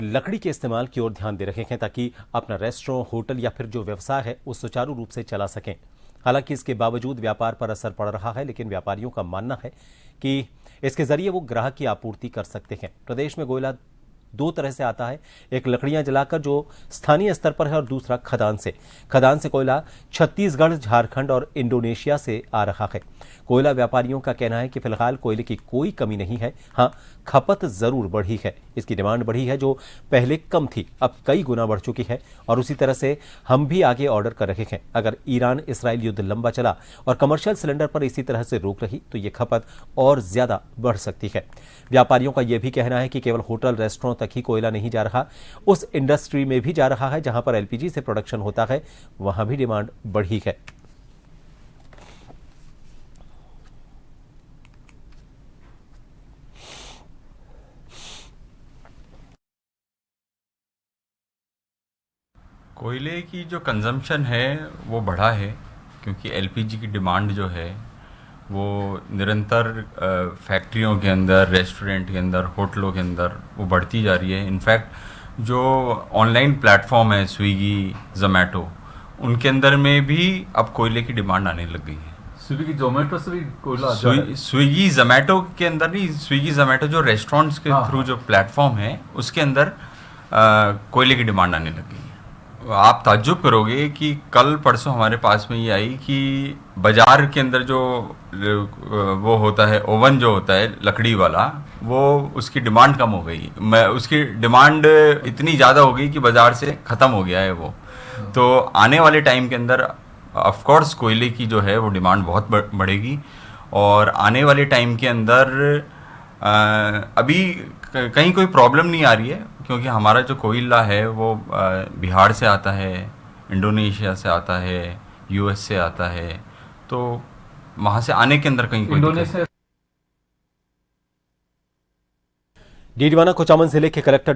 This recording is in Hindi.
लकड़ी के इस्तेमाल की ओर ध्यान दे रहे हैं ताकि अपना रेस्टोरेंट, होटल या फिर जो व्यवसाय है वो सुचारू रूप से चला सकें। हालांकि इसके बावजूद व्यापार पर असर पड़ रहा है, लेकिन व्यापारियों का मानना है कि इसके जरिए वो ग्राहक की आपूर्ति कर सकते हैं। प्रदेश में कोयला दो तरह से आता है, एक लकड़ियां जलाकर जो स्थानीय स्तर पर है और दूसरा खदान से। खदान से कोयला छत्तीसगढ़, झारखंड और इंडोनेशिया से आ रहा है। कोयला व्यापारियों का कहना है कि फिलहाल कोयले की कोई कमी नहीं है, हाँ खपत जरूर बढ़ी है। इसकी डिमांड बढ़ी है, जो पहले कम थी अब कई गुना बढ़ चुकी है। और उसी तरह से हम भी आगे ऑर्डर कर रहे हैं। अगर ईरान इसराइल युद्ध लंबा चला और कमर्शियल सिलेंडर पर इसी तरह से रोक रही तो ये खपत और ज्यादा बढ़ सकती है। व्यापारियों का यह भी कहना है कि केवल होटल रेस्टोरेंट तक ही कोयला नहीं जा रहा, उस इंडस्ट्री में भी जा रहा है जहां पर एलपीजी से प्रोडक्शन होता है, वहां भी डिमांड बढ़ी है। कोयले की जो कंजम्पशन है वो बढ़ा है, क्योंकि एलपीजी की डिमांड जो है वो निरंतर फैक्ट्रियों के अंदर, रेस्टोरेंट के अंदर, होटलों के अंदर वो बढ़ती जा रही है। इनफैक्ट जो ऑनलाइन प्लेटफॉर्म है स्विगी, जोमेटो, उनके अंदर में भी अब कोयले की डिमांड आने लग गई है। स्विगी जोमेटो से भी कोयला आ जा रहा है। स्विगी जोमेटो के अंदर नहीं, स्विगी जोमेटो जो रेस्टोरेंट्स के थ्रू जो प्लेटफॉर्म है उसके अंदर कोयले की डिमांड आने लग गई है। आप ताज्जुब करोगे कि कल परसों हमारे पास में ये आई कि बाजार के अंदर जो वो होता है, ओवन जो होता है लकड़ी वाला, वो उसकी डिमांड कम हो गई। उसकी डिमांड इतनी ज़्यादा हो गई कि बाजार से ख़त्म हो गया है वो। तो आने वाले टाइम के अंदर ऑफ कोर्स कोयले की जो है वो डिमांड बहुत बढ़ेगी। और आने वाले टाइम के अंदर अभी कहीं कोई प्रॉब्लम नहीं आ रही है, क्योंकि हमारा जो कोयला है वो बिहार से आता है, इंडोनेशिया से आता है, यूएस से आता है, तो वहाँ से आने के अंदर कहीं कोई दिक्कत नहीं। डीडवाना कोचामन जिले के कलेक्टर